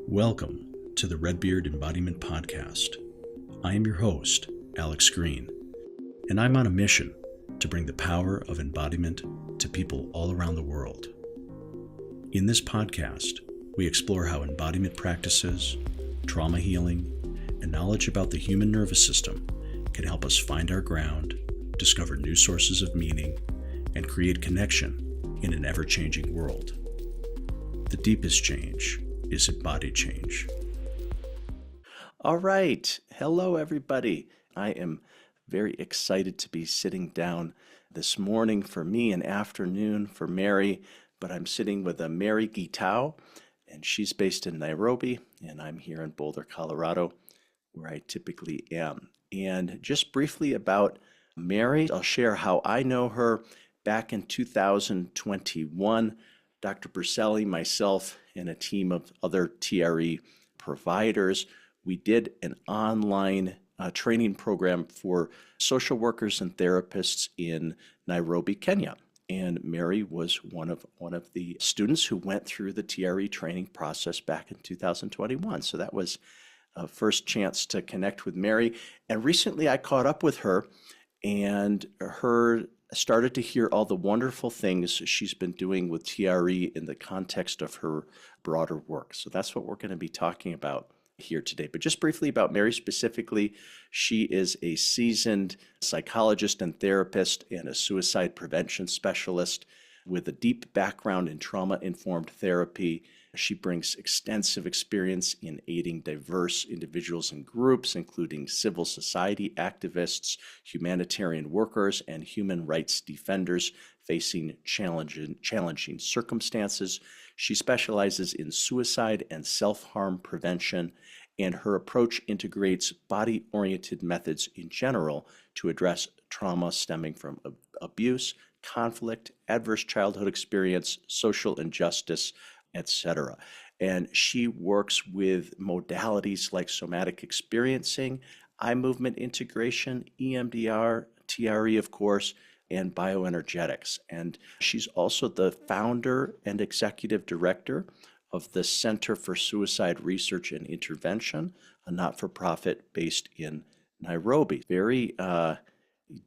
Welcome to the Redbeard Embodiment Podcast. I am your host, Alex Green, and I'm on a mission to bring the power of embodiment to people all around the world. In this podcast, we explore how embodiment practices, trauma healing, and knowledge about the human nervous system can help us find our ground, discover new sources of meaning, and create connection in an ever-changing world. The deepest change is embodied change. All right. Hello, everybody. I am very excited to be sitting down this morning for me and afternoon for Mary, but I'm sitting with a Mary Gitau, and she's based in Nairobi, and I'm here in Boulder, Colorado, where I typically am. And just briefly about Mary, I'll share how I know her. Back in 2021, Dr. Berceli, myself, and a team of other TRE providers, we did an online training program for social workers and therapists in Nairobi, Kenya. And Mary was one of the students who went through the TRE training process back in 2021. So that was a first chance to connect with Mary. And recently I caught up with her and started to hear all the wonderful things she's been doing with TRE in the context of her broader work. So that's what we're going to be talking about here today. But just briefly about Mary specifically, she is a seasoned psychologist and therapist and a suicide prevention specialist with a deep background in trauma-informed therapy. She brings extensive experience in aiding diverse individuals and groups, including civil society activists, humanitarian workers, and human rights defenders facing challenging circumstances. She specializes in suicide and self-harm prevention, and her approach integrates body-oriented methods in general to address trauma stemming from abuse, conflict, adverse childhood experience, social injustice, etc. And she works with modalities like Somatic Experiencing, eye movement integration, EMDR, TRE, of course, and Bioenergetics. And she's also the founder and executive director of the Center for Suicide Research and Intervention, a not-for-profit based in Nairobi. Very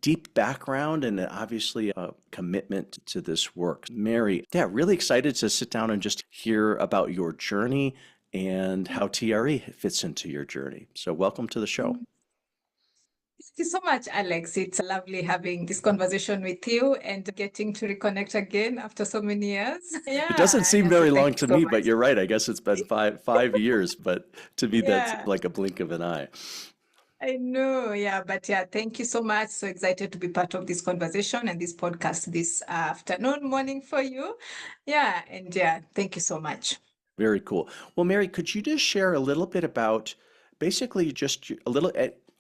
deep background and obviously a commitment to this work. Mary, really excited to sit down and just hear about your journey and how TRE fits into your journey. So welcome to the show. Thank you so much, Alex. It's lovely having this conversation with you and getting to reconnect again after so many years. It doesn't seem very long to me, but you're right. I guess it's been five years, but to me, that's like a blink of an eye. I know, but thank you so much. So excited to be part of this conversation and this podcast this morning for you. Thank you so much. Very cool. Well, Mary, could you just share a little bit about, basically just a little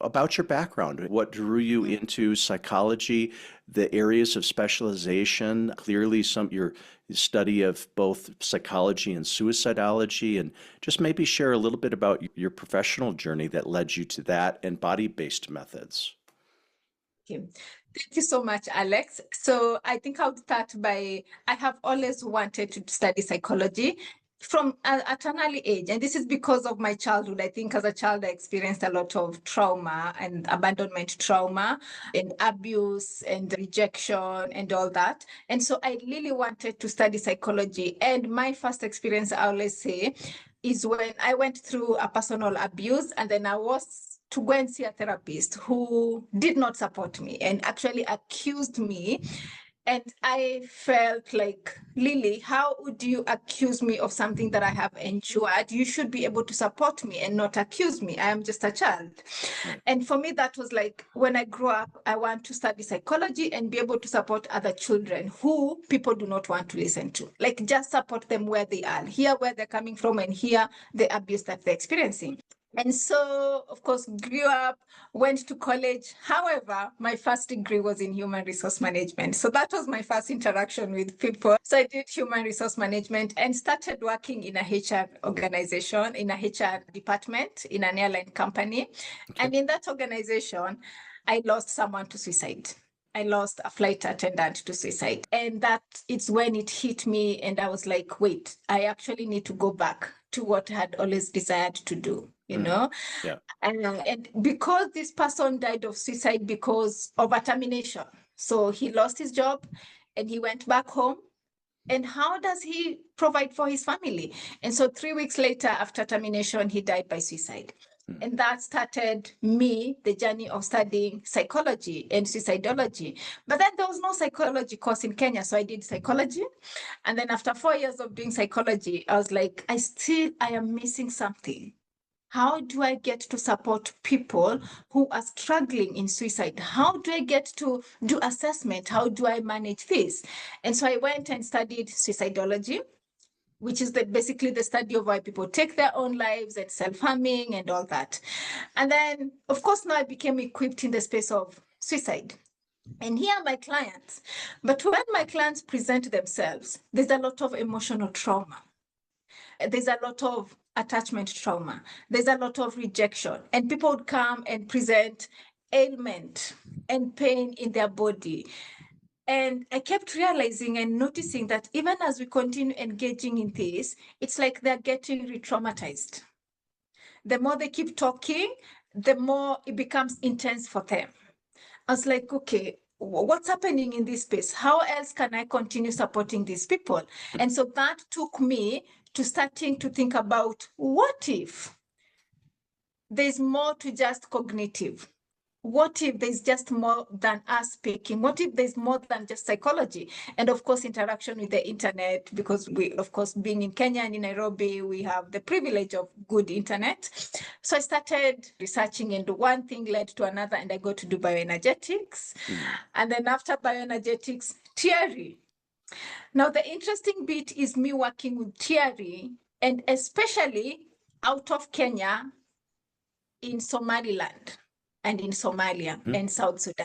about your background, what drew you into psychology, the areas of specialization, clearly your study of both psychology and suicidology, and just maybe share a little bit about your professional journey that led you to that and body-based methods. Okay. Thank you so much, Alex. So I think I'll start by, I have always wanted to study psychology from at an early age. And this is because of my childhood. I think as a child, I experienced a lot of trauma and abandonment trauma and abuse and rejection and all that. And so I really wanted to study psychology. And my first experience, I always say, is when I went through a personal abuse, and then I was to go and see a therapist who did not support me and actually accused me. And I felt like, Lily, how would you accuse me of something that I have endured? You should be able to support me and not accuse me. I am just a child. And for me, that was like, when I grew up, I want to study psychology and be able to support other children who people do not want to listen to. Like, just support them where they are, hear where they're coming from, and hear the abuse that they're experiencing. And so, of course, grew up, went to college. However, my first degree was in human resource management. So that was my first interaction with people. So I did human resource management and started working in a HR organization, in a HR department, in an airline company. Okay. And in that organization, I lost someone to suicide. I lost a flight attendant to suicide. And that it's when it hit me and I was like, wait, I actually need to go back to what I had always desired to do, you know? Yeah. And because this person died of suicide because of a termination, so he lost his job and he went back home. And how does he provide for his family? And so 3 weeks later, after termination, he died by suicide. And that started me, the journey of studying psychology and suicidology. But then there was no psychology course in Kenya, so I did psychology. And then after 4 years of doing psychology, I was like, I am missing something. How do I get to support people who are struggling in suicide? How do I get to do assessment? How do I manage this? And so I went and studied suicidology, which is basically the study of why people take their own lives and self-harming and all that. And then, of course, now I became equipped in the space of suicide. And here are my clients. But when my clients present themselves, there's a lot of emotional trauma. There's a lot of attachment trauma. There's a lot of rejection. And people would come and present ailment and pain in their body. And I kept realizing and noticing that even as we continue engaging in this, it's like they're getting re-traumatized. The more they keep talking, the more it becomes intense for them. I was like, okay, what's happening in this space? How else can I continue supporting these people? And so that took me to starting to think about, what if there's more to just cognitive? What if there's just more than us speaking? What if there's more than just psychology? And of course, interaction with the internet, because we, of course, being in Kenya and in Nairobi, we have the privilege of good internet. So I started researching, and one thing led to another, and I got to do bioenergetics. And then after bioenergetics, TRE. Now, the interesting bit is me working with TRE, and especially out of Kenya, in Somaliland and in Somalia and South Sudan.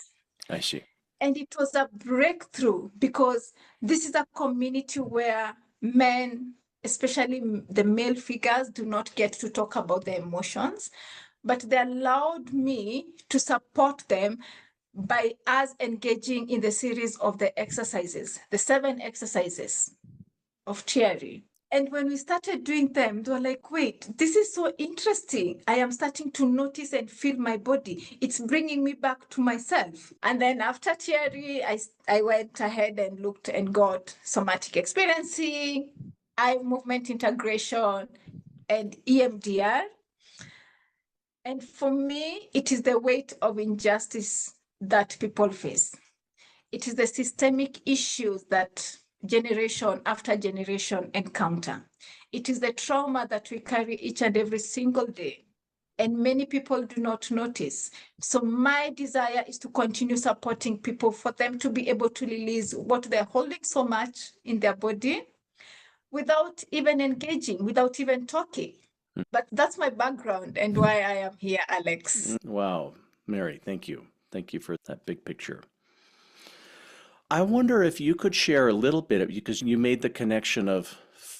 I see. And it was a breakthrough because this is a community where men, especially the male figures, do not get to talk about their emotions, but they allowed me to support them by us engaging in the series of the exercises, the 7 exercises of TRE. And when we started doing them, they were like, wait, this is so interesting. I am starting to notice and feel my body. It's bringing me back to myself. And then after TRE, I went ahead and looked and got Somatic Experiencing, eye movement integration, and EMDR. And for me, it is the weight of injustice that people face. It is the systemic issues that generation after generation encounter. It is the trauma that we carry each and every single day, and many people do not notice. So my desire is to continue supporting people for them to be able to release what they're holding so much in their body without even engaging, without even talking. But that's my background and why I am here, Alex. Wow, Mary, thank you. Thank you for that big picture. I wonder if you could share a little bit, because you made the connection of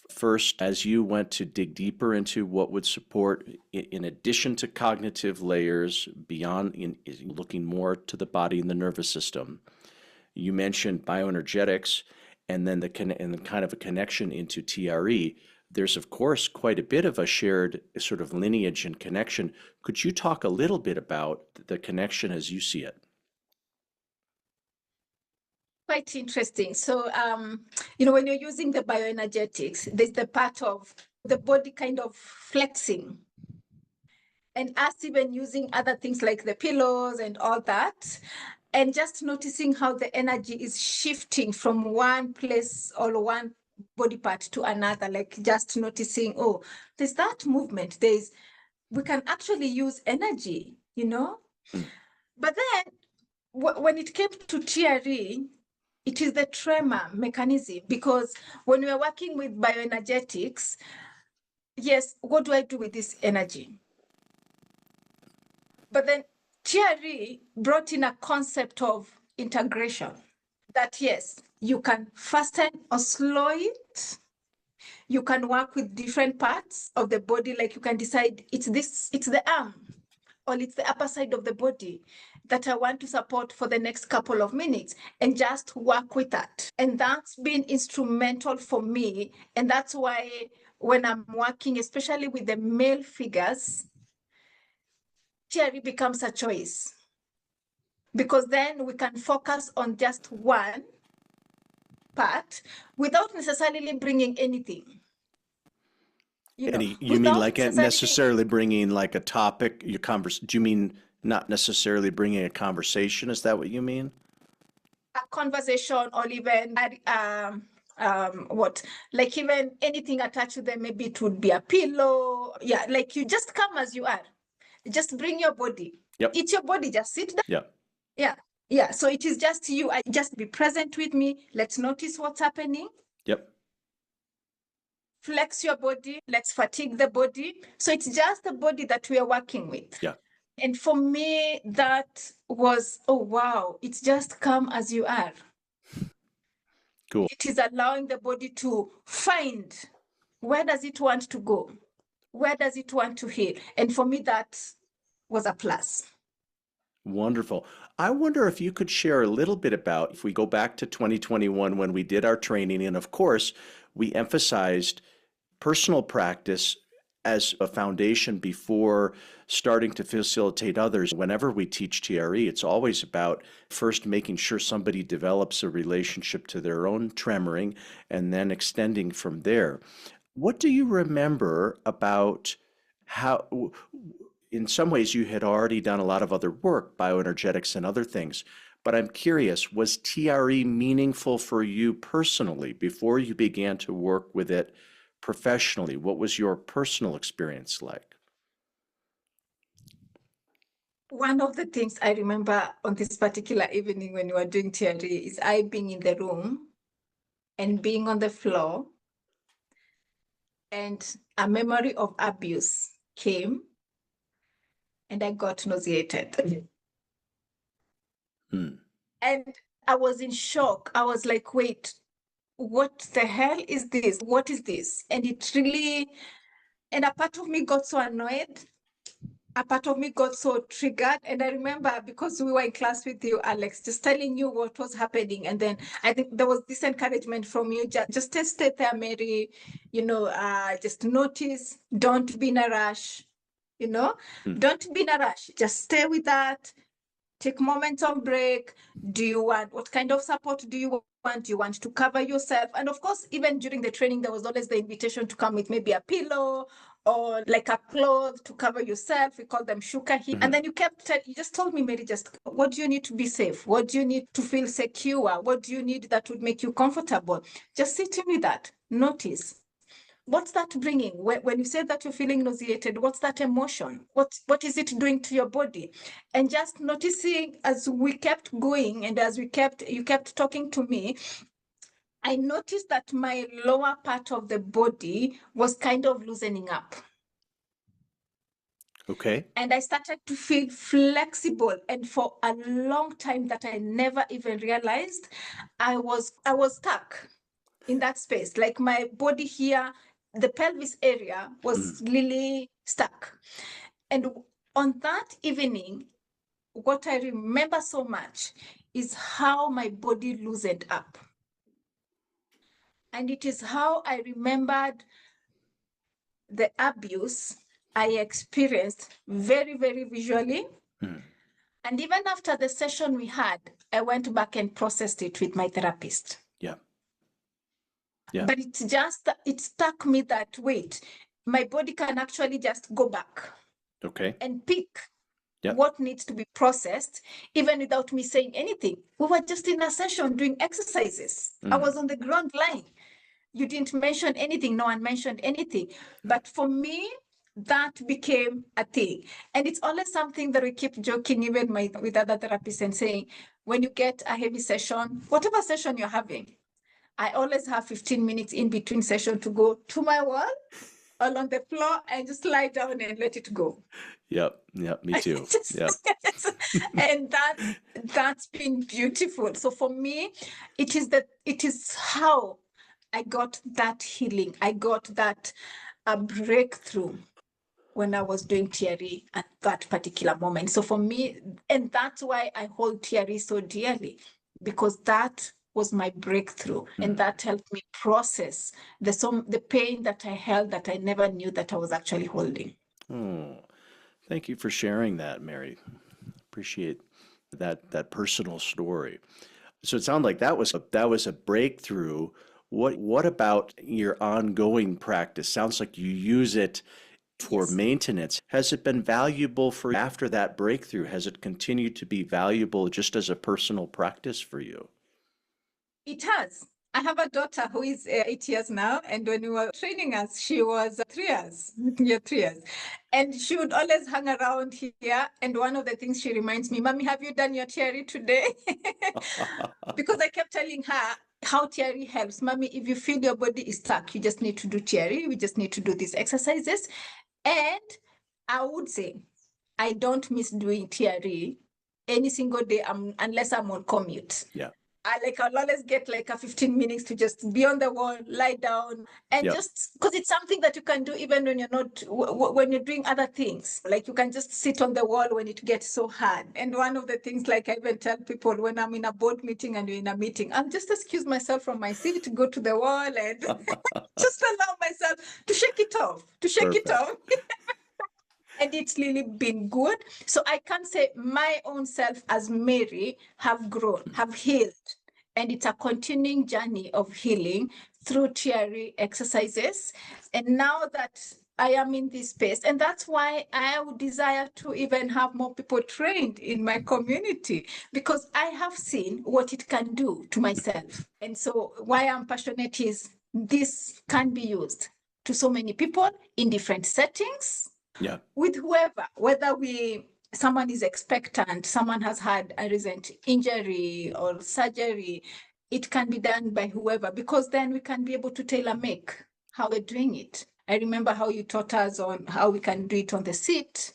first, as you went to dig deeper into what would support, in addition to cognitive layers, beyond in looking more to the body and the nervous system. You mentioned bioenergetics, and then kind of a connection into TRE. There's, of course, quite a bit of a shared sort of lineage and connection. Could you talk a little bit about the connection as you see it? Quite interesting. So, when you're using the bioenergetics, there's the part of the body kind of flexing. And us even using other things like the pillows and all that, and just noticing how the energy is shifting from one place or one body part to another, like just noticing, oh, there's that movement. We can actually use energy, But then when it came to TRE, it is the tremor mechanism, because when we are working with bioenergetics, yes, what do I do with this energy? But then TRE brought in a concept of integration, that yes, you can fasten or slow it. You can work with different parts of the body, like you can decide it's the arm, or it's the upper side of the body that I want to support for the next couple of minutes, and just work with that. And that's been instrumental for me. And that's why when I'm working, especially with the male figures, TRE becomes a choice, because then we can focus on just one part without necessarily bringing anything. You mean like necessarily bringing like a topic, do you mean not necessarily bringing a conversation? Is that what you mean? A conversation, or even like even anything attached to them. Maybe it would be a pillow. Yeah, like you just come as you are. Just bring your body. Yep. It's your body. Just sit down. Yep. Yeah. Yeah. So it is just you. Just be present with me. Let's notice what's happening. Yep. Flex your body. Let's fatigue the body. So it's just the body that we are working with. Yeah. And for me, that was, oh, wow, it's just come as you are. Cool. It is allowing the body to find, where does it want to go? Where does it want to heal? And for me, that was a plus. Wonderful. I wonder if you could share a little bit about, if we go back to 2021 when we did our training, and of course, we emphasized personal practice as a foundation before starting to facilitate others. Whenever we teach TRE, it's always about first making sure somebody develops a relationship to their own tremoring and then extending from there. What do you remember about how, in some ways you had already done a lot of other work, bioenergetics and other things, but I'm curious, was TRE meaningful for you personally before you began to work with it professionally? What was your personal experience like? One of the things I remember on this particular evening when we were doing TRE is I being in the room and being on the floor, and a memory of abuse came and I got nauseated. And I was in shock. I was like, wait, what the hell is this? What is this? And it really, and a part of me got so annoyed. A part of me got so triggered. And I remember, because we were in class with you, Alex, just telling you what was happening. And then I think there was this encouragement from you, just stay there, Mary, just notice, don't be in a rush, don't be in a rush. Just stay with that. Take moments of break. What kind of support do you want? Do you want to cover yourself? And of course, even during the training, there was always the invitation to come with maybe a pillow or like a cloth to cover yourself. We call them shuka here. And then you just told me, Mary, just what do you need to be safe? What do you need to feel secure? What do you need that would make you comfortable? Just sit with that. Notice. What's that bringing? When you say that you're feeling nauseated, what's that emotion? What is it doing to your body? And just noticing as we kept going and as you kept talking to me, I noticed that my lower part of the body was kind of loosening up. Okay. And I started to feel flexible. And for a long time that I never even realized, I was stuck in that space. Like my body here, the pelvis area was really stuck. And on that evening, what I remember so much is how my body loosened up. And it is how I remembered the abuse I experienced very, very visually. And even after the session we had, I went back and processed it with my therapist. Yeah. But it stuck me that, wait, my body can actually just go back and pick what needs to be processed, even without me saying anything. We were just in a session doing exercises. I was on the ground lying. You didn't mention anything. No one mentioned anything. But for me, that became a thing. And it's always something that we keep joking, even with other therapists, and saying, when you get a heavy session, whatever session you're having, I always have 15 minutes in between session to go to my wall along the floor and just lie down and let it go. Yep, me too. And that's been beautiful. So for me, it is how I got that healing. I got that breakthrough when I was doing TRE at that particular moment. So for me, and that's why I hold TRE so dearly, because that was my breakthrough. And that helped me process the pain that I held that I never knew that I was actually holding. Oh, thank you for sharing that, Mary. Appreciate that personal story. So it sounded like that was a breakthrough. What about your ongoing practice? Sounds like you use it for Yes. maintenance. Has it been valuable for you after that breakthrough? Has it continued to be valuable just as a personal practice for you? It has. I have a daughter who is 8 years now, and when we were training us, she was 3 years, yeah, 3 years. And she would always hang around here. And one of the things she reminds me, Mommy, have you done your TRE today? Because I kept telling her how TRE helps. Mommy, if you feel your body is stuck, you just need to do TRE. We just need to do these exercises. And I would say, I don't miss doing TRE any single day unless I'm on commute. Yeah. I'll always get like a 15 minutes to just be on the wall, lie down, and just because it's something that you can do even when you're not, when you're doing other things. Like you can just sit on the wall when it gets so hard. And one of the things, like I even tell people when I'm in a board meeting and you're in a meeting, I'll just excuse myself from my seat to go to the wall and just allow myself to shake it off, Perfect. And it's really been good. So I can say my own self as Mary have grown, have healed. And it's a continuing journey of healing through TRE exercises. And now that I am in this space, and that's why I would desire to even have more people trained in my community, because I have seen what it can do to myself. And so why I'm passionate is this can be used to so many people in different settings. Yeah. With whoever, whether someone is expectant, someone has had a recent injury or surgery, it can be done by whoever, because then we can be able to tailor make how we're doing it. I remember how you taught us on how we can do it on the seat,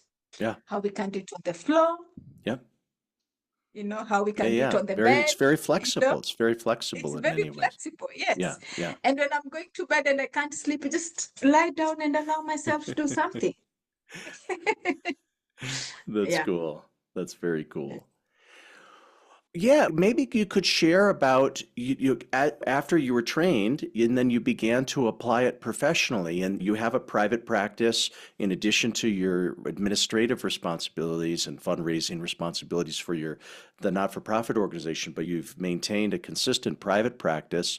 how we can do it on the floor, how we can do it on the bed. It's very flexible. It's very flexible in many ways. It's very flexible, yes. Yeah. And when I'm going to bed and I can't sleep, I just lie down and allow myself to do something. That's cool. That's very cool. Yeah, maybe you could share about after you were trained and then you began to apply it professionally, and you have a private practice in addition to your administrative responsibilities and fundraising responsibilities for the not-for-profit organization, but you've maintained a consistent private practice.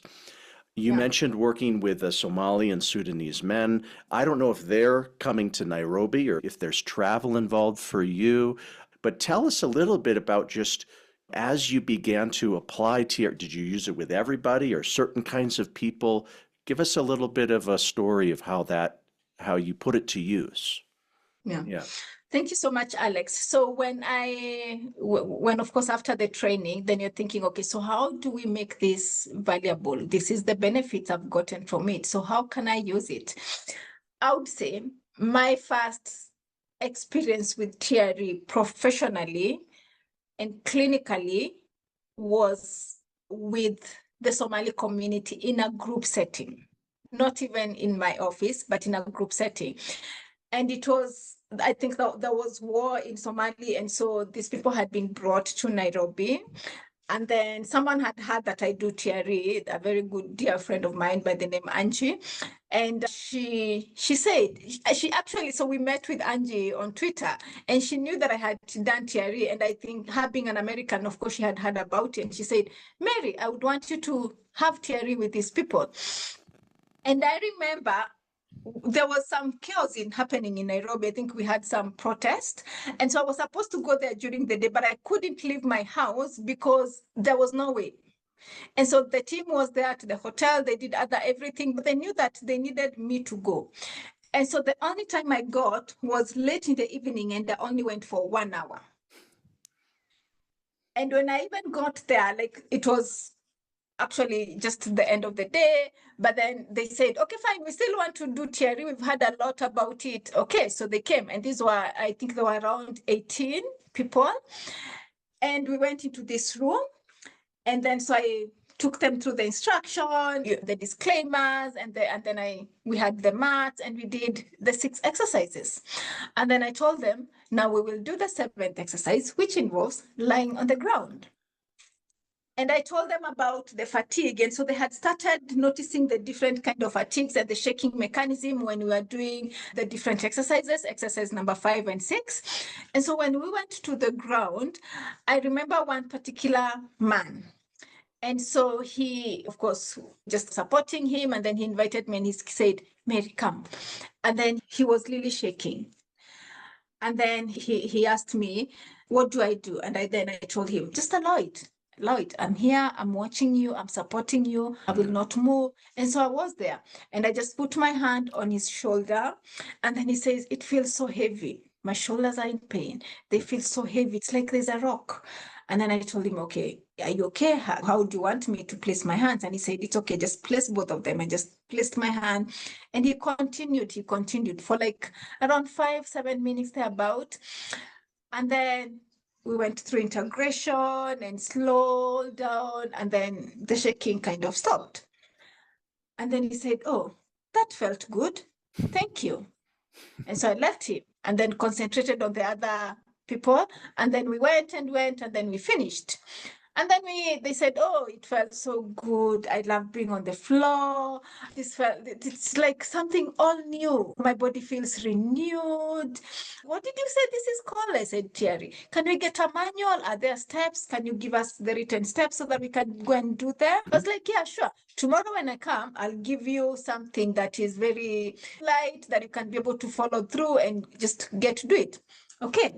You mentioned working with the Somali and Sudanese men. I don't know if they're coming to Nairobi or if there's travel involved for you, but tell us a little bit about just as you began to apply TRE, did you use it with everybody or certain kinds of people? Give us a little bit of a story of how you put it to use. Yeah. Thank you so much, Alex. So when of course, after the training, then you're thinking, okay, so how do we make this valuable? This is the benefits I've gotten from it. So how can I use it? I would say my first experience with TRE professionally and clinically was with the Somali community in a group setting, not even in my office, but in a group setting. And it was, I think there was war in Somalia. And so these people had been brought to Nairobi. And then someone had heard that I do TRE, a very good dear friend of mine by the name Angie. And she said, so we met with Angie on Twitter, and she knew that I had done TRE. And I think her being an American, of course, she had heard about it. And she said, Mary, I would want you to have TRE with these people. And I remember there was some chaos happening in Nairobi. I think we had some protest. And so I was supposed to go there during the day, but I couldn't leave my house because there was no way. And so the team was there at the hotel. They did everything, but they knew that they needed me to go. And so the only time I got was late in the evening, and I only went for 1 hour. And when I even got there, it was actually just the end of the day, but then they said, okay, fine, we still want to do TRE. We've heard a lot about it. Okay, so they came, and I think there were around 18 people. And we went into this room, and then so I took them through the instruction, the disclaimers, and then we had the mats, and we did the 6 exercises. And then I told them, now we will do the 7th exercise, which involves lying on the ground. And I told them about the fatigue. And so they had started noticing the different kind of fatigues and the shaking mechanism when we were doing the different exercises, exercise number 5 and 6. And so when we went to the ground, I remember one particular man. And so he, of course, just supporting him. And then he invited me and he said, Mary, come. And then he was really shaking. And then he asked me, what do I do? And I told him, just allow it. Allow it. I'm here. I'm watching you. I'm supporting you. I will not move. And so I was there. And I just put my hand on his shoulder. And then he says, it feels so heavy. My shoulders are in pain. They feel so heavy. It's like there's a rock. And then I told him, okay, are you okay? How do you want me to place my hands? And he said, it's okay, just place both of them. I just placed my hand. And he continued for like around 5-7 minutes thereabout. And then we went through integration and slowed down. And then the shaking kind of stopped. And then he said, oh, that felt good. Thank you. And so I left him and then concentrated on the other people. And then we went, and then we finished. And then they said, oh, it felt so good. I love being on the floor. It's like something all new. My body feels renewed. What did you say this is called? I said, TRE. Can we get a manual? Are there steps? Can you give us the written steps so that we can go and do them? I was like, yeah, sure. Tomorrow when I come, I'll give you something that is very light that you can be able to follow through and just get to do it. Okay.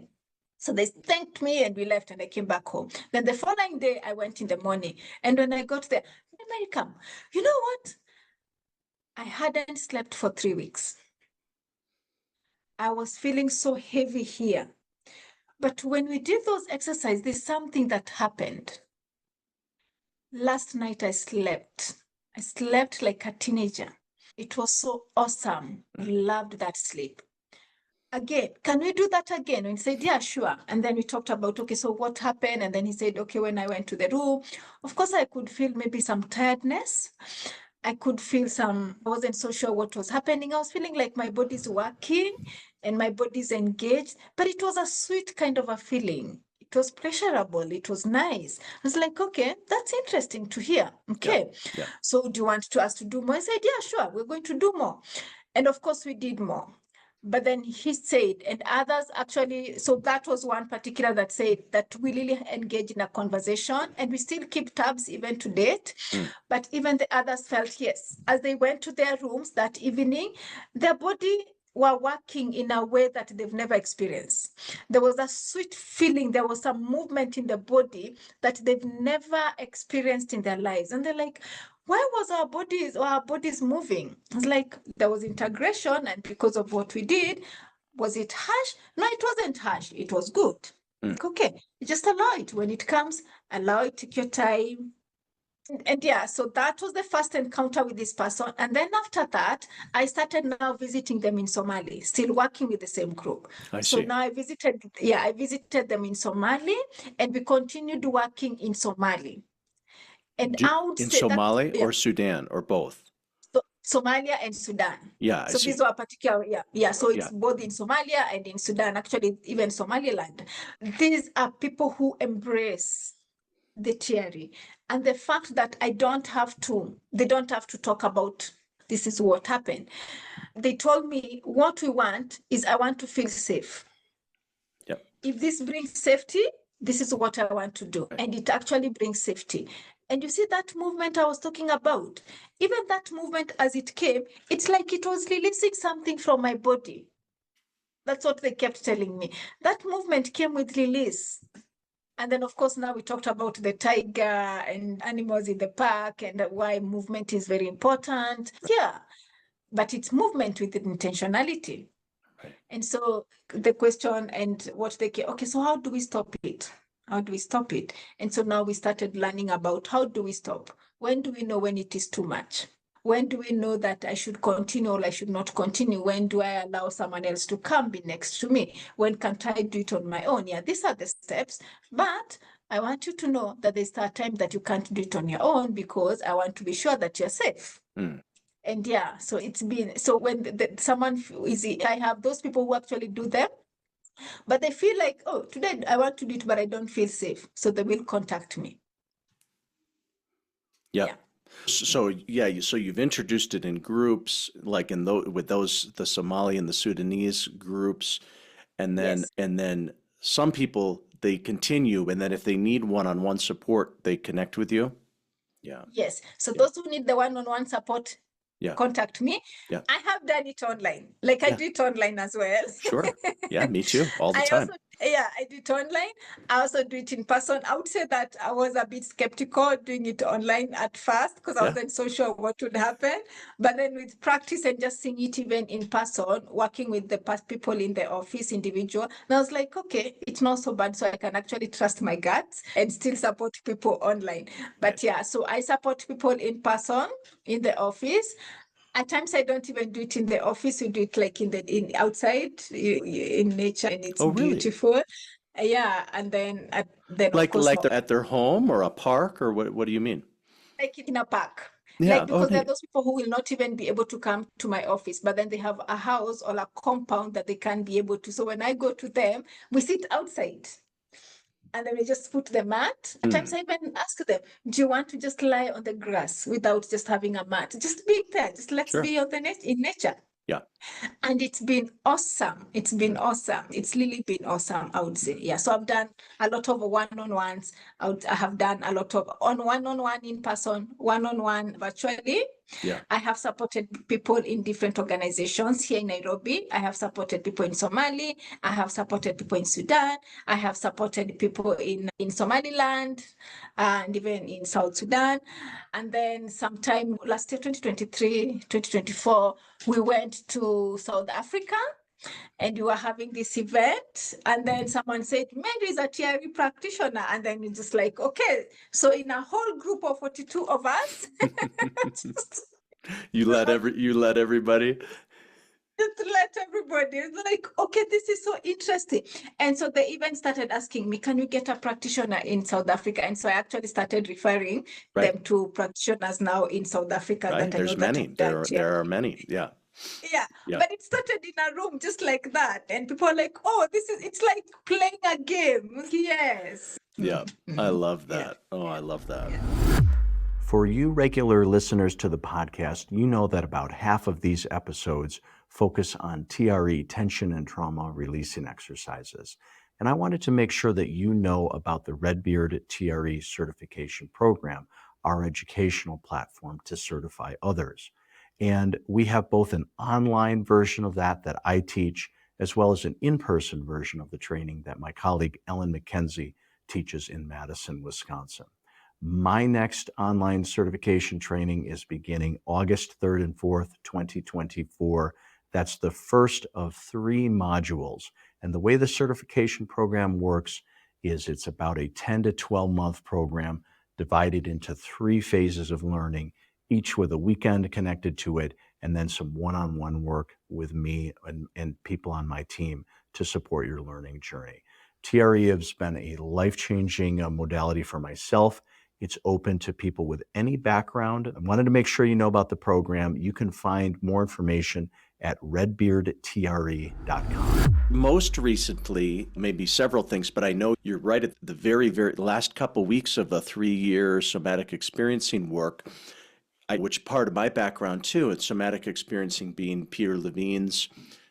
So they thanked me and we left and I came back home. Then the following day, I went in the morning. And when I got there, America, you know what? I hadn't slept for 3 weeks. I was feeling so heavy here. But when we did those exercises, there's something that happened. Last night I slept. I slept like a teenager. It was so awesome. Loved that sleep. Again, can we do that again? And he said, yeah, sure. And then we talked about, okay, so what happened? And then he said, okay, when I went to the room, of course, I could feel maybe some tiredness. I could feel I wasn't so sure what was happening. I was feeling like my body's working and my body's engaged, but it was a sweet kind of a feeling. It was pleasurable. It was nice. I was like, okay, that's interesting to hear. Okay. Yeah. So do you want us to do more? I said, yeah, sure. We're going to do more. And of course we did more. But then he said, and others actually, so that was one particular that said that we really engage in a conversation and we still keep tabs even to date. But even the others felt, yes, as they went to their rooms that evening, their body were working in a way that they've never experienced. There was a sweet feeling, there was some movement in the body that they've never experienced in their lives. And they're like, why was our bodies moving? It's like there was integration, and because of what we did, was it harsh? No, it wasn't harsh. It was good. Okay, just allow it. When it comes, allow it, take your time. And yeah, so that was the first encounter with this person. And then after that, I started now visiting them in Somali, still working with the same group. So now I visited them in Somali, and we continued working in Somali. And I would in say Somali that, or Sudan or both? Somalia and Sudan. Yeah, so these are particular, So it's both in Somalia and in Sudan, actually even Somaliland. These are people who embrace the theory and the fact that they don't have to talk about this is what happened. They told me what we want is I want to feel safe. Yep. If this brings safety, this is what I want to do. And it actually brings safety. And you see that movement I was talking about, even that movement as it came, it's like it was releasing something from my body. That's what they kept telling me. That movement came with release. And then, of course, now we talked about the tiger and animals in the park and why movement is very important. Yeah, but it's movement with intentionality. Right. And so the question and what they came, okay, so how do we stop it? How do we stop it? And so now we started learning about how do we stop? When do we know when it is too much? When do we know that I should continue or I should not continue? When do I allow someone else to come be next to me? When can't I do it on my own? Yeah, these are the steps. But I want you to know that there's a time that you can't do it on your own because I want to be sure that you're safe. And yeah, so it's been, so when someone is, I have those people who actually do them, but they feel like, oh, today I want to do it, but I don't feel safe. So they will contact me. Yeah. Yeah. So so you've introduced it in groups, like in the Somali and the Sudanese groups, and Yes. then some people they continue, and then if they need one-on-one support, they connect with you. Yeah. Yes. So Yeah. those who need the one-on-one support, Yeah. contact me. Yeah. I have done it online. Like I Yeah. do it online as well. Sure. Yeah, me too, all the I time. also, yeah, I do it online. I also do it in person. I would say that I was a bit skeptical doing it online at first because I Yeah. wasn't so sure what would happen. But then with practice and just seeing it even in person, working with the people in the office, individual, and I was like, okay, it's not so bad. So I can actually trust my guts and still support people online. But yeah, so I support people in person in the office. At times I don't even do it in the office. We do it like in outside in nature, and it's Oh, really? beautiful. Yeah, and then of Like course at their home or a park, or what do you mean? like in a park. Yeah. Like Oh, because there are neat. those people who will not even be able to come to my office, but then they have a house or a compound that they can be able to. So when I go to them, we sit outside. And then we just put the mat. At times Mm, I even ask them, do you want to just lie on the grass without just having a mat? Just be there. Just let's sure. be on in nature. Yeah. And it's been awesome. It's been awesome. It's really been awesome, I would say. Yeah. So I've done a lot of one-on-ones. I have done a lot of one-on-one in person, one-on-one virtually. Yeah. I have supported people in different organizations here in Nairobi. I have supported people in Somalia. I have supported people in Sudan. I have supported people in Somaliland and even in South Sudan. And then sometime last year, 2023, 2024, we went to South Africa and we were having this event. And then someone said, Mary is a TRE practitioner. And then it's just like, okay. So in a whole group of 42 of us, You let everybody. just let everybody. It's like, okay, this is so interesting. And so they even started asking me, can you get a practitioner in South Africa? And so I actually started referring Right. them to practitioners now in South Africa Right. that I know There's that many. have done TRE. There are many. Yeah. Yeah, Yeah. but it started in a room just like that. And people are like, oh, it's like playing a game. Yes. Yeah. I love Yeah. that. Oh, I love that. For you regular listeners to the podcast, you know that about half of these episodes focus on TRE, tension and trauma releasing exercises. And I wanted to make sure that you know about the Redbeard TRE certification program, our educational platform to certify others. And we have both an online version of that I teach, as well as an in-person version of the training that my colleague Ellen McKenzie teaches in Madison, Wisconsin. My next online certification training is beginning August 3rd and 4th, 2024. That's the first of 3 modules. And the way the certification program works is it's about a 10 to 12 month program divided into 3 phases of learning, each with a weekend connected to it, and then some one-on-one work with me and people on my team to support your learning journey. TRE has been a life-changing modality for myself. It's open to people with any background. I wanted to make sure you know about the program. You can find more information at redbeardtre.com. Most recently, maybe several things, but I know you're right at the very, very last couple weeks of the 3-year somatic experiencing work, which part of my background too, it's somatic experiencing being Peter Levine's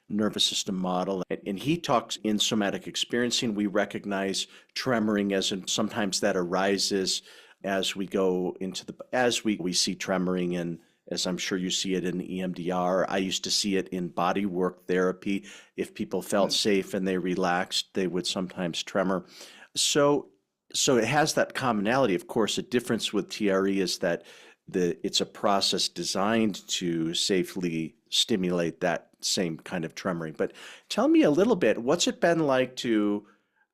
nervous system model. And he talks in somatic experiencing, we recognize tremoring sometimes that arises as we go into as we see tremoring, and as I'm sure you see it in EMDR. I used to see it in body work therapy. If people felt safe and they relaxed, they would sometimes tremor. So it has that commonality. Of course, a difference with TRE is that it's a process designed to safely stimulate that same kind of tremoring. But tell me a little bit, what's it been like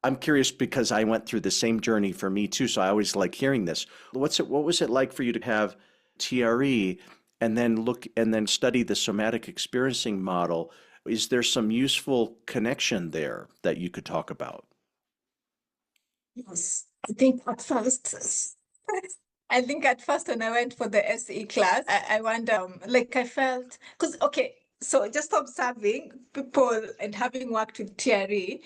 I'm curious because I went through the same journey for me too, so I always like hearing this. What was it like for you to have TRE and then study the somatic experiencing model? Is there some useful connection there that you could talk about? Yes. I think at first when I went for the SE class, I wonder, like I felt, because, okay, so just observing people and having worked with TRE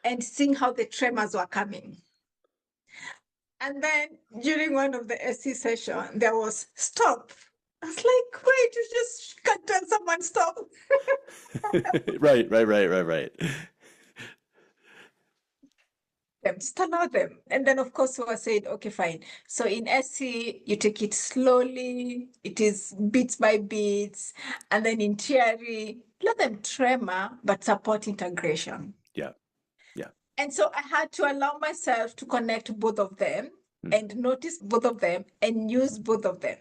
and seeing how the tremors were coming. And then during one of the SC session, there was stop. I was like, wait, you just can't tell someone stop. Right. Them, just allow them. And then, of course, we said, okay, fine. So in SC, you take it slowly. It is bits by bits. And then in TRE, let them tremor, but support integration. Yeah. And so I had to allow myself to connect both of them and notice both of them and use both of them.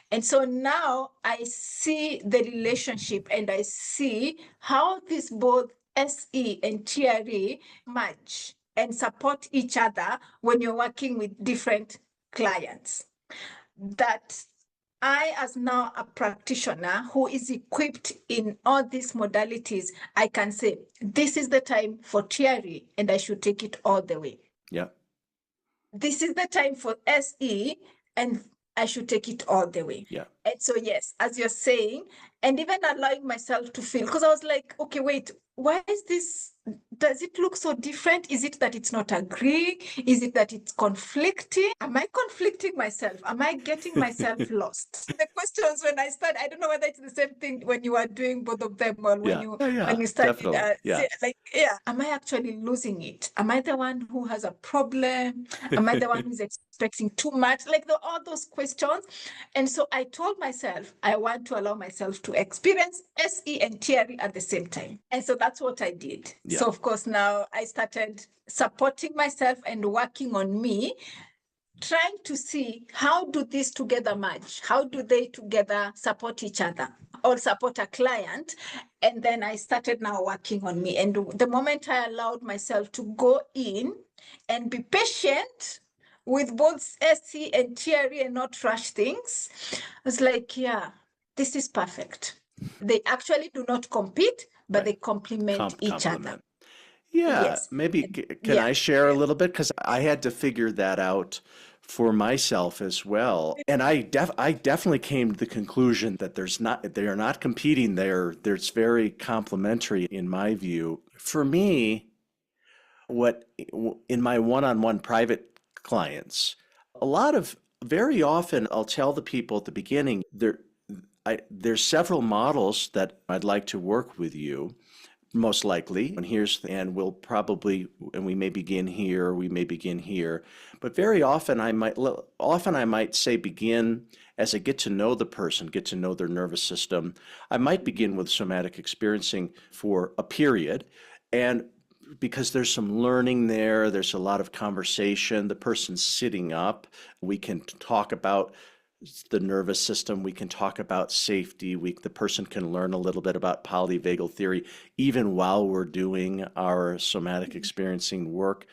And so now I see the relationship and I see how these both SE and TRE match and support each other when you're working with different clients. That I, as now a practitioner who is equipped in all these modalities, I can say, this is the time for TRE and I should take it all the way. Yeah. This is the time for SE and I should take it all the way. Yeah. And so, yes, as you're saying, and even allowing myself to feel, because I was like, okay, wait, why is this? Does it look so different? Is it that it's not agreeing? Is it that it's conflicting? Am I conflicting myself? Am I getting myself lost? The questions when I start, I don't know whether it's the same thing when you are doing both of them or when you studied. Am I actually losing it? Am I the one who has a problem? Am I the one who's expecting too much? Like all those questions. And so I told myself, I want to allow myself to experience SE and TRE at the same time. And so that's what I did. Yeah. So of course, now I started supporting myself and working on me, trying to see how do these together match? How do they together support each other or support a client? And then I started now working on me. And the moment I allowed myself to go in and be patient with both SC and TRE and not rush things, I was like, yeah, this is perfect. They actually do not compete, but they complement each other. Yeah, Yes. maybe can I share a little bit? Because I had to figure that out for myself as well. And I definitely came to the conclusion that they are not competing. There's very complementary in my view. For me, in my one-on-one private clients, very often I'll tell the people at the beginning, there's several models that I'd like to work with you. Most likely, and we may begin here, we may begin here, but very often I might say begin as I get to know the person, get to know their nervous system. I might begin with somatic experiencing for a period, and because there's some learning there's a lot of conversation. The person's sitting up. We can talk about the nervous system. We can talk about safety. The person can learn a little bit about polyvagal theory, even while we're doing our somatic experiencing work.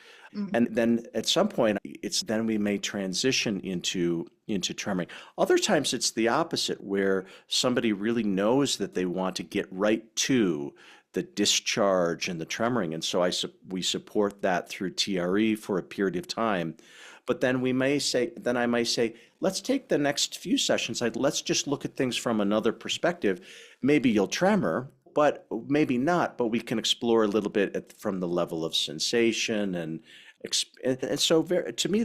And then at some point, then we may transition into tremoring. Other times it's the opposite, where somebody really knows that they want to get right to the discharge and the tremoring. And so we support that through TRE for a period of time. But then I may say, let's take the next few sessions. Let's just look at things from another perspective. Maybe you'll tremor, but maybe not. But we can explore a little bit from the level of sensation, and so to me,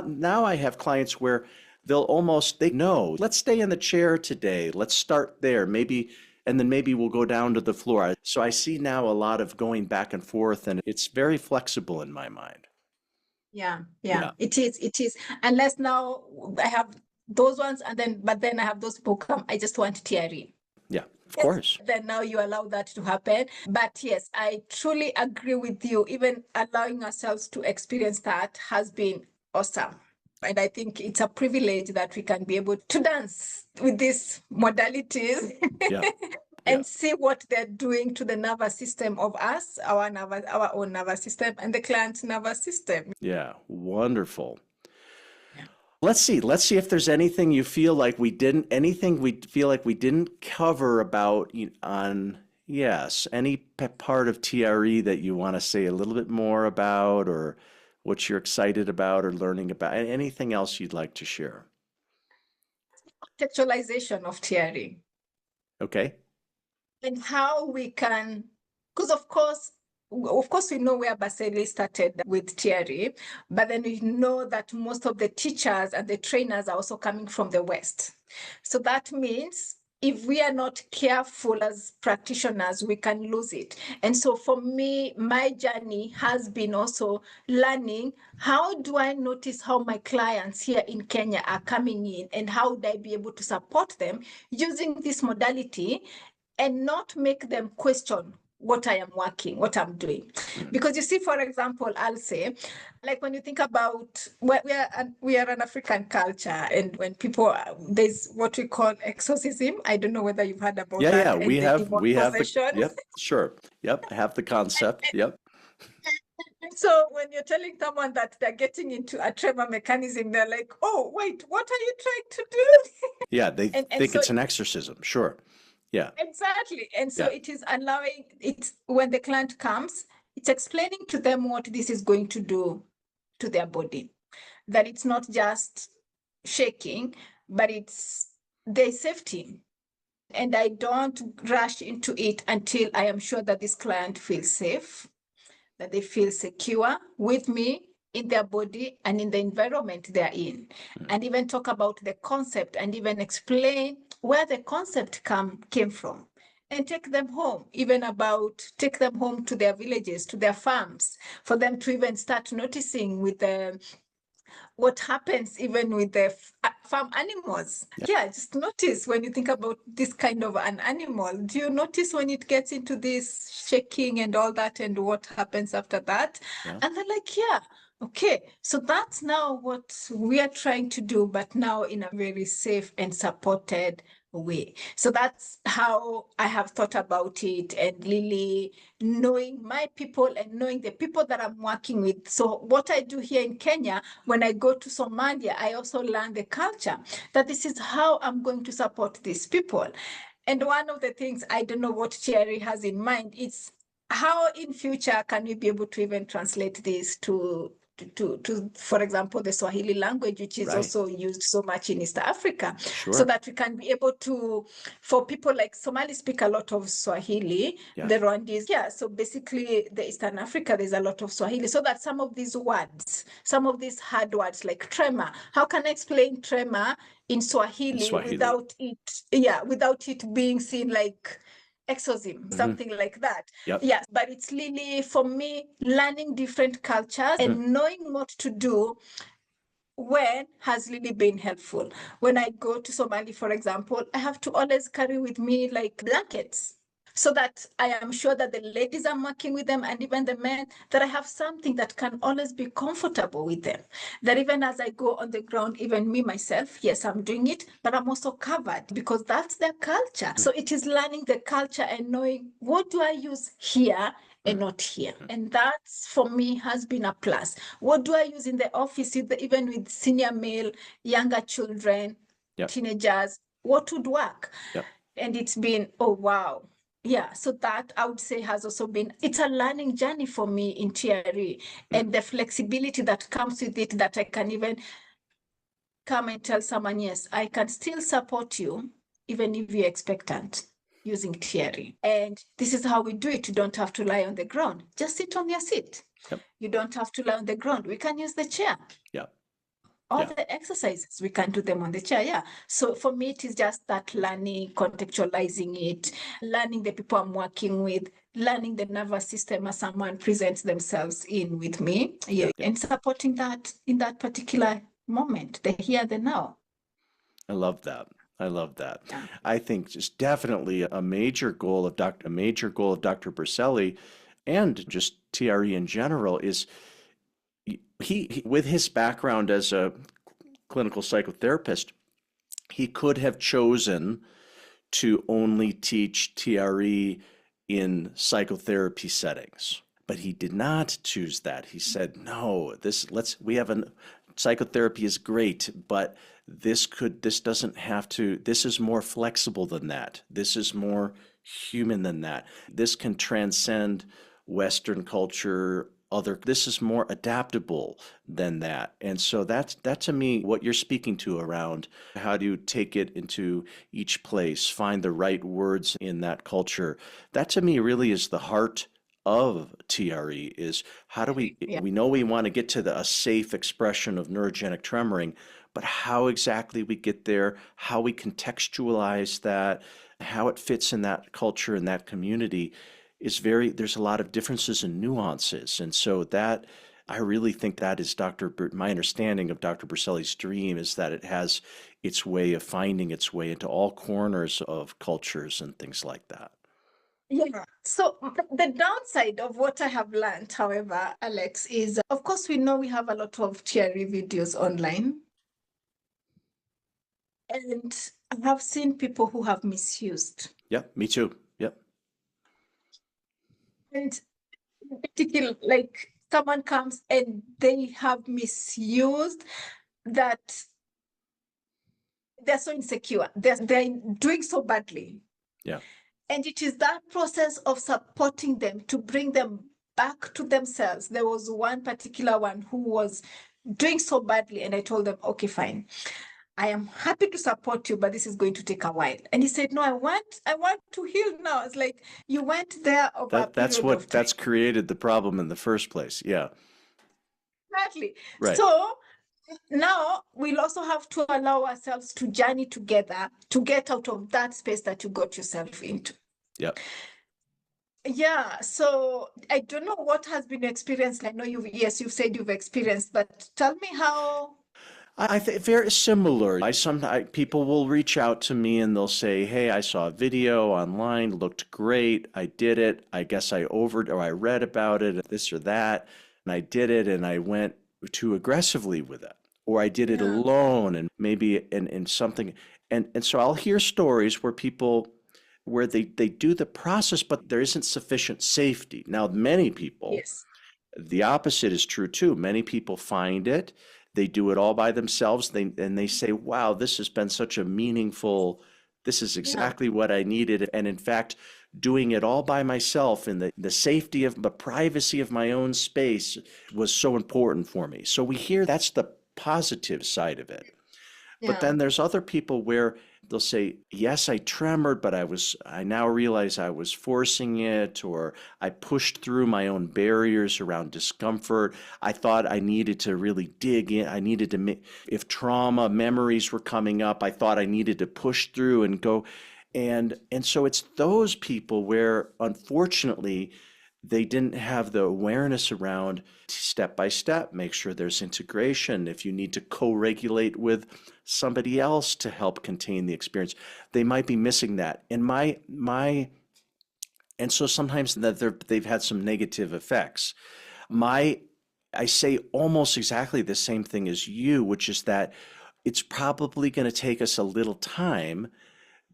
now I have clients where they know, let's stay in the chair today. Let's start there, and then maybe we'll go down to the floor. So I see now a lot of going back and forth, and it's very flexible in my mind. Yeah. It is. Unless now I have those ones, but then I have those people come, I just want TRE. Yeah, of course. Then now you allow that to happen. But yes, I truly agree with you. Even allowing ourselves to experience that has been awesome. And I think it's a privilege that we can be able to dance with these modalities. Yeah. And see what they're doing to the nervous system of us, our own nervous system, and the client's nervous system. Yeah, wonderful. Yeah. Let's see if there's anything we feel like we didn't cover about any part of TRE that you want to say a little bit more about, or what you're excited about or learning about, anything else you'd like to share. Contextualization of TRE. Okay. And how we can, because of course, of course, we know where Berceli started with TRE, but then we know that most of the teachers and the trainers are also coming from the West. So that means if we are not careful as practitioners, we can lose it. And so for me, my journey has been also learning, how do I notice how my clients here in Kenya are coming in, and how would I be able to support them using this modality and not make them question what I am working, what I'm doing. Because you see, for example, I'll say, like when you think about, we are an African culture, and when people, there's what we call exorcism. I don't know whether you've heard about that. Yeah, And we the have demon the, possession. yep, sure. Yep, I have the concept. Yep. So when you're telling someone that they're getting into a tremor mechanism, they're like, oh, wait, what are you trying to do? Yeah, they and think so it's an exorcism. Sure. Yeah. exactly. And so Yeah. it is allowing, it's when the client comes, it's explaining to them what this is going to do to their body. That it's not just shaking, but it's there's safety. And I don't rush into it until I am sure that this client feels safe, that they feel secure with me in their body and in the environment they're in. And even talk about the concept and even explain where the concept came from. And take them home, take them home to their villages, to their farms, for them to even start noticing with what happens even with the farm animals. Yeah, just notice when you think about this kind of an animal, do you notice when it gets into this shaking and all that, and what happens after that? Yeah. And they're like, yeah, okay, so that's now what we are trying to do, but now in a very safe and supported way. So that's how I have thought about it, and really knowing my people and knowing the people that I'm working with. So what I do here in Kenya, when I go to Somalia, I also learn the culture, that this is how I'm going to support these people. And one of the things, I don't know what Thierry has in mind, it's how in future can we be able to even translate this to for example, the Swahili language, which is also used so much in East Africa, so that we can be able to, for people like Somalis speak a lot of Swahili, the Rwandese, so basically the Eastern Africa, there's a lot of Swahili, so that some of these words, some of these hard words like tremor, how can I explain tremor in Swahili without it being seen like exorcism, something like that. Yes, but it's really, for me, learning different cultures and knowing what to do when has really been helpful. When I go to Somali, for example, I have to always carry with me like blankets, so that I am sure that the ladies I'm working with them, and even the men, that I have something that can always be comfortable with them. That even as I go on the ground, even me, myself, yes, I'm doing it, but I'm also covered, because that's their culture. So it is learning the culture and knowing, what do I use here and not here? And that's, for me, has been a plus. What do I use in the office, even with senior male, younger children, teenagers, what would work? And it's been, oh, wow. Yeah, so that I would say has also been, it's a learning journey for me in TRE, and the flexibility that comes with it, that I can even come and tell someone, yes, I can still support you, even if you're expectant, using TRE. And this is how we do it. You don't have to lie on the ground. Just sit on your seat. You don't have to lie on the ground. We can use the chair. All the exercises, we can do them on the chair. So for me, it is just that learning, contextualizing it, learning the people I'm working with, learning the nervous system as someone presents themselves in with me, and supporting that in that particular moment, the here, the now. I love that. I think just definitely a major goal of Dr. Berceli, and just TRE in general, is he with his background as a clinical psychotherapist, he could have chosen to only teach TRE in psychotherapy settings, but he did not choose that. He said, no, psychotherapy is great, but this doesn't have to, this is more flexible than that. This is more human than that. This can transcend Western culture, this is more adaptable than that. And so that to me, what you're speaking to around how do you take it into each place, find the right words in that culture, that to me really is the heart of TRE is how do we know we want to get to a safe expression of neurogenic tremoring, but how exactly we get there, how we contextualize that, how it fits in that culture and that community is there's a lot of differences and nuances. And so that, I really think that is my understanding of Dr. Berceli's dream is that it has its way of finding its way into all corners of cultures and things like that. Yeah. So the downside of what I have learned, however, Alex, is of course we know we have a lot of TRE videos online. And I have seen people who have misused. Yep, me too. Yep. And particularly, like someone comes and they have misused that they're so insecure. They're doing so badly. Yeah. And it is that process of supporting them to bring them back to themselves. There was one particular one who was doing so badly, and I told them, okay, fine. I am happy to support you, but this is going to take a while. And he said, no, I want to heal now. It's like, you went there over a period of time. That's created the problem in the first place. Yeah. Exactly. Right. So now we'll also have to allow ourselves to journey together to get out of that space that you got yourself into. Yep. Yeah. So I don't know what has been your experience. I know you've said you've experienced, but tell me how. I think very similar. Sometimes people will reach out to me and they'll say, "Hey, I saw a video online, looked great. I did it. I guess I I read about it, this or that, and I did it, and I went too aggressively with it, or I did it alone, and maybe in something." And so I'll hear stories where they do the process, but there isn't sufficient safety. Now, many people, the opposite is true too. Many people find it. They do it all by themselves. They say, wow, this has been such a meaningful, this is exactly what I needed. And in fact, doing it all by myself in the safety of the privacy of my own space was so important for me. So we hear that's the positive side of it. But then there's other people where they'll say, yes, I tremored, but I now realize I was forcing it, or I pushed through my own barriers around discomfort. I thought I needed to really dig in. I needed to, if trauma memories were coming up, I thought I needed to push through and go. And so it's those people where, unfortunately, they didn't have the awareness around step by step, make sure there's integration. If you need to co-regulate with somebody else to help contain the experience, they might be missing that. And and so sometimes they've had some negative effects. I say almost exactly the same thing as you, which is that it's probably going to take us a little time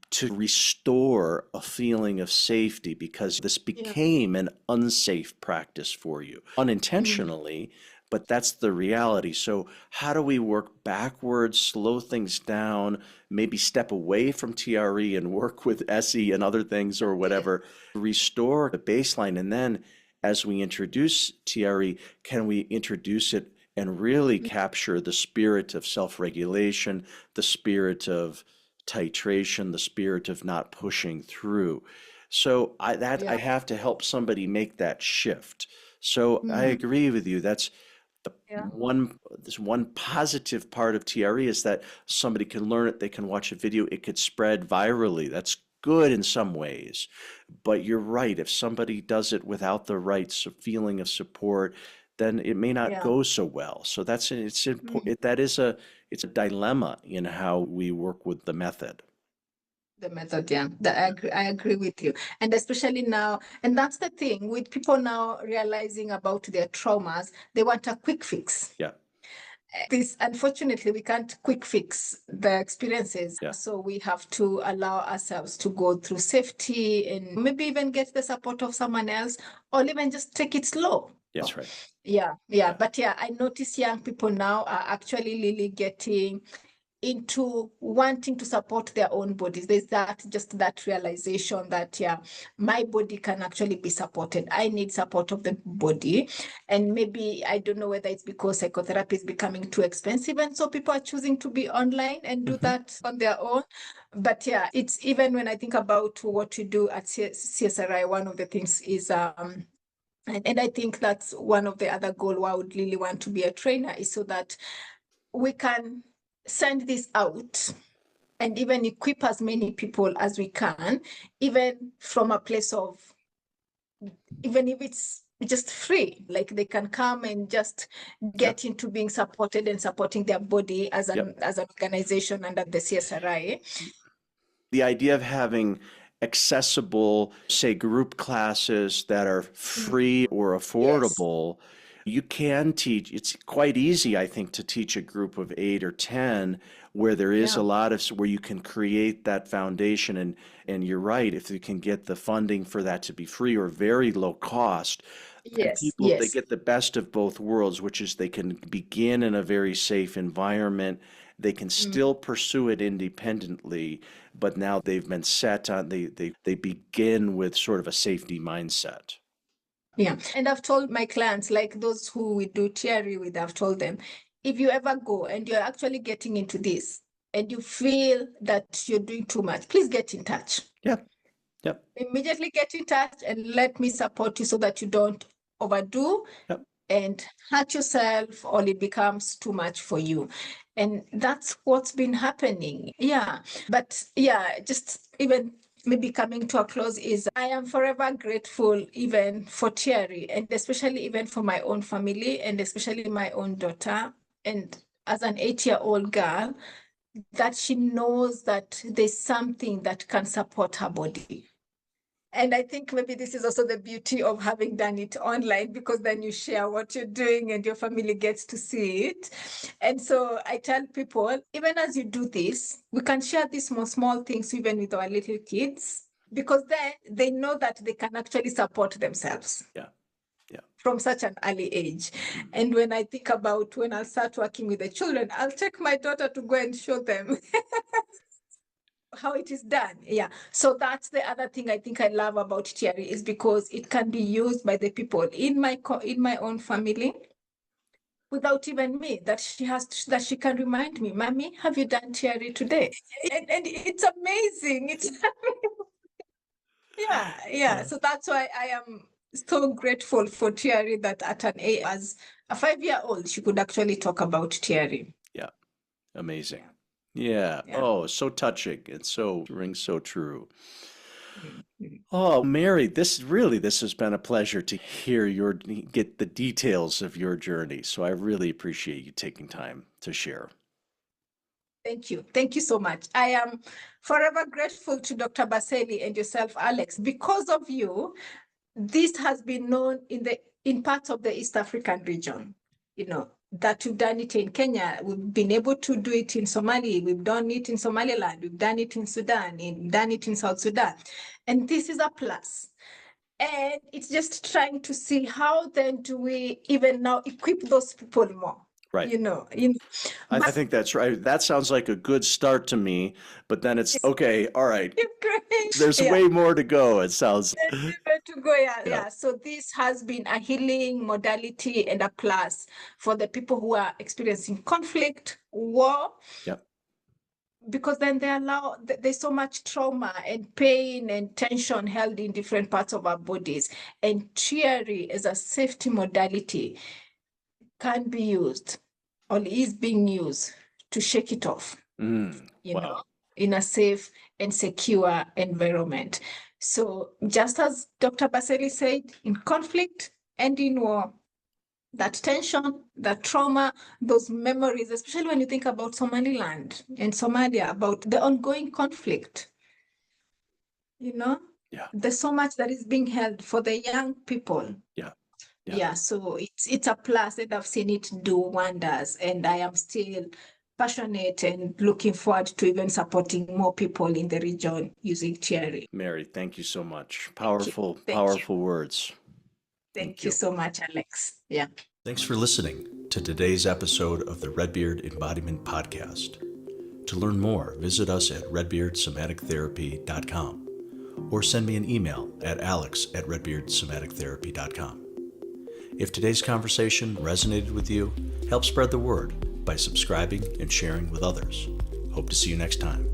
to restore a feeling of safety, because this became an unsafe practice for you unintentionally, but that's the reality. So how do we work backwards, slow things down, maybe step away from TRE and work with SE and other things or whatever, restore the baseline? And then as we introduce TRE, can we introduce it and really capture the spirit of self-regulation, the spirit of titration, the spirit of not pushing through? So I have to help somebody make that shift. So I agree with you. That's this one positive part of TRE is that somebody can learn it, they can watch a video, it could spread virally. That's good in some ways. But you're right, if somebody does it without the right feeling of support, then it may not go so well. So it's important. It's a dilemma in how we work with the method. The method, I agree with you. And especially now, and that's the thing with people now realizing about their traumas, they want a quick fix. Yeah. This, unfortunately, we can't quick fix the experiences. So we have to allow ourselves to go through safety and maybe even get the support of someone else, or even just take it slow. That's right. Yeah. But I notice young people now are actually really getting into wanting to support their own bodies. There's that realization that my body can actually be supported. I need support of the body. And maybe I don't know whether it's because psychotherapy is becoming too expensive, and so people are choosing to be online and do that on their own. But it's even when I think about what we do at CSRI, one of the things is And I think that's one of the other goals why I would really want to be a trainer, is so that we can send this out and even equip as many people as we can, even from a place of, even if it's just free, like they can come and just get into being supported and supporting their body as an organization under the CSRI. The idea of having accessible, say, group classes that are free or affordable, you can teach. It's quite easy, I think, to teach a group of 8 or 10 where there is a lot of, where you can create that foundation. And you're right, if you can get the funding for that to be free or very low cost, people, they get the best of both worlds, which is they can begin in a very safe environment. They can still pursue it independently, but now they've been set on, they begin with sort of a safety mindset. Yeah. And I've told my clients, like those who we do TRE with, I've told them, if you ever go and you're actually getting into this and you feel that you're doing too much, please get in touch. Immediately get in touch and let me support you so that you don't overdo and hurt yourself, or it becomes too much for you. And that's what's been happening. But just even maybe coming to a close is I am forever grateful even for TRE, and especially even for my own family, and especially my own daughter. And as an 8-year-old girl, that she knows that there's something that can support her body. And I think maybe this is also the beauty of having done it online, because then you share what you're doing and your family gets to see it. And so I tell people, even as you do this, we can share these small things even with our little kids, because then they know that they can actually support themselves. From such an early age. And when I think about when I'll start working with the children, I'll take my daughter to go and show them how it is done. So that's the other thing I think I love about TRE, is because it can be used by the people in my own family without even me, that she can remind me, Mommy, have you done TRE today? And it's amazing. It's so that's why I am so grateful for TRE, that at an age, as a 5-year-old, she could actually talk about TRE. Amazing. Oh, so touching, and so rings so true. Oh, Mary, this has been a pleasure to hear get the details of your journey. So I really appreciate you taking time to share. Thank you. Thank you so much. I am forever grateful to Dr. Berceli and yourself, Alex. Because of you, this has been known in parts of the East African region, that we've done it in Kenya. We've been able to do it in Somalia. We've done it in Somaliland. We've done it in Sudan. We've done it in South Sudan. And this is a plus. And it's just trying to see how then do we even now equip those people more. Right. I think that's right. That sounds like a good start to me, but then it's okay. All right. There's way more to go. It sounds. So this has been a healing modality and a plus for the people who are experiencing conflict, war. Because then there's so much trauma and pain and tension held in different parts of our bodies. And TRE as a safety modality can be used, or is being used, to shake it off, in a safe and secure environment. So just as Dr. Berceli said, in conflict and in war, that tension, that trauma, those memories, especially when you think about Somaliland and Somalia, about the ongoing conflict, there's so much that is being held for the young people. So it's a plus, and I've seen it do wonders, and I am still passionate and looking forward to even supporting more people in the region using TRE. Mary, thank you so much. Powerful words. Thank you so much, Alex. Thanks for listening to today's episode of the Redbeard Embodiment Podcast. To learn more, visit us at redbeardsomatictherapy.com or send me an email at alex@redbeardsomatictherapy.com. If today's conversation resonated with you, help spread the word by subscribing and sharing with others. Hope to see you next time.